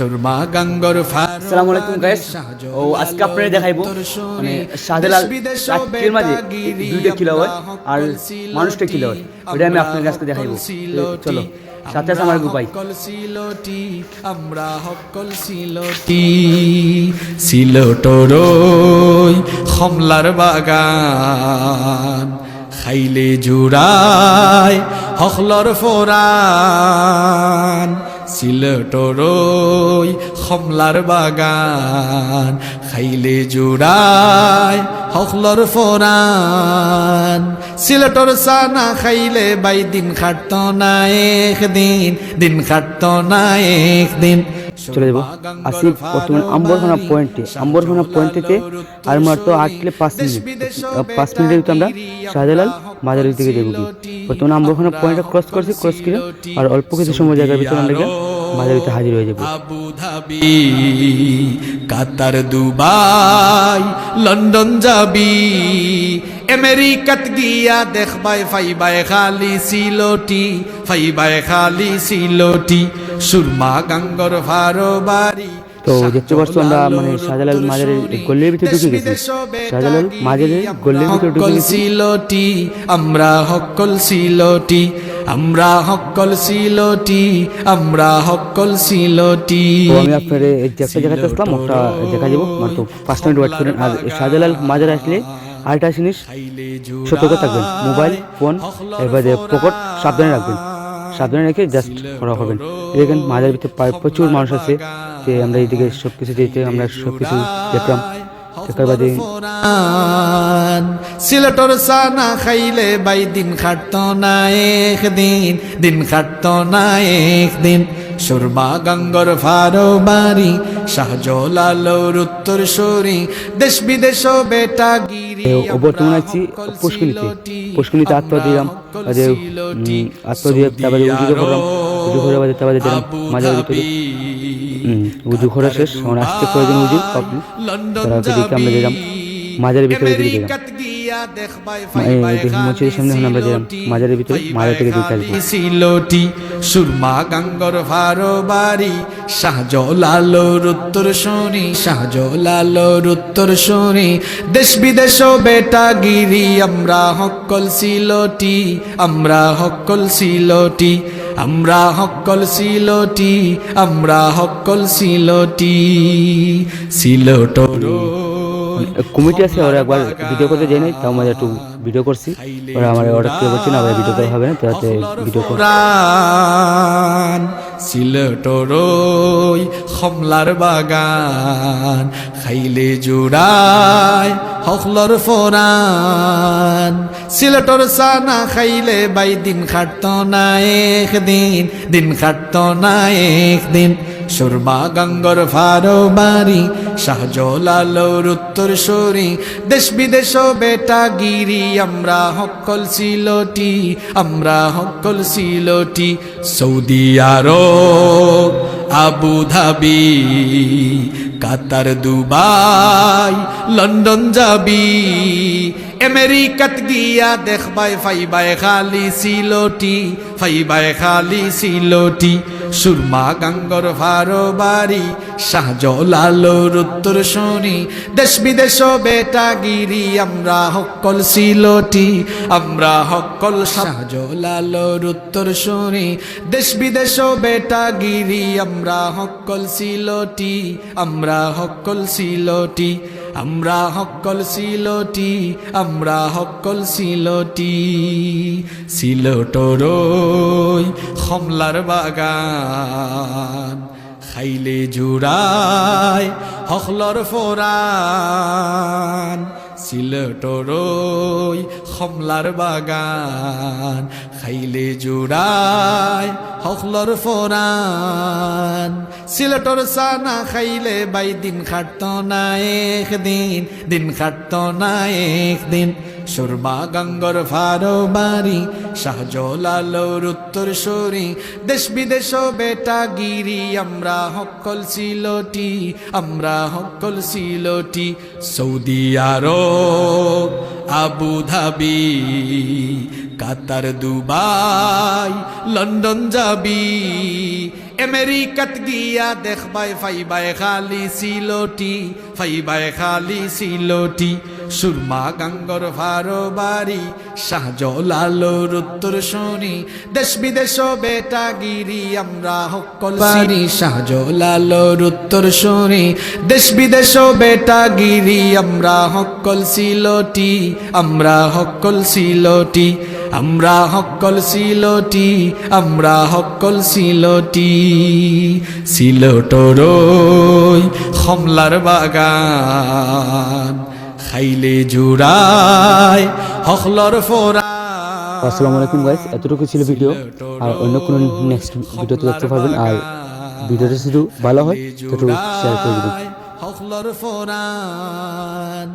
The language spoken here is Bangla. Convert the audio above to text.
সুরমা গাঙ্গর আসসালামু আলাইকুম গাইস। ও আজকে আপনাদের দেখাইবো মানে শাহজালাল আজকের মাঝে দুইটা কিলো হয় আর মানুষটা কিলো হয়, ওটা আমি আপনাদের আজকে দেখাইবো। চলো সাথে আছে আমার গুপাই। আমরা হকল সিলটি সিলটরই খমলার বাগান খাইলে জুড়ায় হকলর ফোরান সিলটরই খমলার বাগান খাইলে জুড়ায় হকলর ফোরান সিলটর সানা খাইলে বাই দিন খাটত না একদিন, দিন খাটত না একদিন। চলে যাবো আসি বর্তমানে আম্বরখানা পয়েন্টে। আম্বরখানা পয়েন্ট থেকে আর মাত্র 8 থেকে 5 মিনিট, 5 মিনিটের ভিতরে আমরা শাহজালাল মাজারের দিকে যাবো। বর্তমানে আম্বরখানা পয়েন্টে ক্রস করছি, ক্রস করে আর অল্প কিছু সময় জায়গার ভিতরে আমরা মাজারের হাজির হয়ে যাবো। আবু ধাবি, কাতার, দুবাই, লন্ডন যাবি, আমেরিকাত গিয়া দেখবাই ফাইবাই খালি সিলটি, ফাইবাই খালি সিলটি সুরমা গাঙ্গর ভারো বাড়ি। তো দেখতে পাচ্ছ আমরা মানে শাহজালাল মাজারের গল্লির ভিতরে ঢুকে গেছি। শাহজালাল মাজারের গল্লির ভিতরে ঢুকে গেছি। সিলটি আমরা হকল সিলটি, আমরা হকল সিলটি, আমরা হকল সিলটি। তো আমি আপনার একটা জায়গাতে আসলাম, ওটা দেখা যাবো মাত্র 5 মিনিট ওয়েট করেন। আর শাহজালাল মাজার আসলে আরেকটা জিনিস সতর্ক থাকবেন, মোবাইল ফোন এবারে পকেট সাবধানে রাখবেন, সাবধানে রেখে জাস্ট করা হবেন। দেখেন মাজার ভিতরে প্রচুর মানুষ আছে, যে আমরা এইদিকে সবকিছু যেতে আমরা সবকিছু দেখলাম। দেখার বাদে সিলেটর সানা খাইলে বাই দিন খাটত না একদিন, দিন খাটত না একদিন। সুরমা গাঙ্গর ভারো বাড়ি শাহজালালর উত্তর সরি, দেশ বিদেশ বেটা গিরি। বর্তমানে আছি পুষ্করিণীতে। পুষ্করিণীতে আত্মা দিলাম, আত্মা দিয়ে তারপরে উজু করলাম, উজু করে বাদে তারপরে দিলাম মাজার ভিতরে। উজু করা শেষ, আমার আসতে প্রয়োজন উজু কমপ্লিট। তারপরে দিকে আমরা দিলাম মাজারের ভিতরে দিকে দিলাম মসজিদের সামনে। আমরা দিলাম মাজারের ভিতরে, মাজার থেকে দিকে আসবো। সিলটি সুরমা গাঙ্গর ভারো বাড়ি শাহজালালর উত্তর সরি, শাহজালালর উত্তর সরি, দেশ বিদেশ বেটা গিরি। আমরা হকল সিলটি, আমরা হকল সিলটি, আমরা হকল সিলটি, আমরা হকল সিলটি সিলটর। কমিটি আছে, ওরা একবার ভিডিও করতে যাই নাই, তাও আমাদের একটু ভিডিও করছি। ওরা আমার অর্ডার করে বলছে না ভাই ভিডিও করা হবে না, তাতে ভিডিও কর। সিলটরই খমলার বাগান খাইলে জুড়ায় হকলর ফোরান সিলটর সানা খাইলে বাই দিন খাটত না একদিন, দিন খাটত না একদিন। সুরমা গাঙ্গর ভারো বাড়ি শাহজালালর উত্তর সরি, দেশ বিদেশ বেটা গিরি। আমরা হকল সিলটি, আমরা হকল সিলটি। সৌদি আরব, আবু ধাবি, কাতার, দুবাই, লন্ডন যাবি, আমেরিকাত গিয়া দেখবাই ফাইবাই খালি সিলটি, ফাইবাই খালি সিলটি সুরমা গাঙ্গর ভারো বাড়ি শাহজালালর উত্তর সরি, দেশ বিদেশ বেটা গিরি। আমরা হকল সিলটি, আমরা হকল শাহজালালর উত্তর সরি, দেশ বিদেশ বেটা গিরি। আমরা হকল সিলটি, আমরা হকল সিলটি, আমরা হকল সিলটি, আমরা হকল সিলটি সিলটরই খমলার বাগান খাইলে জুড়ায় হকলর ফোরান সিলটরই খমলার বাগান খাইলে জুড়ায় হকলর ফোরান। সিলটর সানা খাইলে বাই দিন খাটত না একদিন, দিন খাটত না একদিন। সুরমা গাঙ্গর ভারো বাড়ি শাহজালালর উত্তর সরি, দেশ বিদেশ বেটা গিরি। আমরা হকল সিলটি, আমরা হকল সিলটি। সৌদি আরব, আবু ধাবি, কাতার, দুবাই, লন্ডন যাবি, আমেরিকাত গিয়া দেখবাই ফাইবাই খালি সিলোটি, ফাইবাই খালি সিলোটি। সুরমা গাঙ্গর ভারো বাড়ি, শাহজালালোর উত্তর শুনি, দেশ বিদেশ বেটা গিরি আমরা হকল বাড়ি। শাহজালালোর উত্তর শুনি, দেশ বিদেশ বেটা গিরি আমরা হকল সিলোটি, আমরা হকল সিলোটি, আমরা হকল সিলোটি, আমরা হকল সিলোটি। সিলোটরই কমলার বাগান, খাইলে জুড়ায় হকলর ফোরা। আসসালামু আলাইকুম গাইস, এতটুকু ছিল ভিডিও। আর অন্য কোনো নেক্সট ভিডিওতে দেখতে পারবেন। আর ভিডিওটা শুধু ভালো হয় তো একটু শেয়ার করে দিবেন। হকলর ফোরান।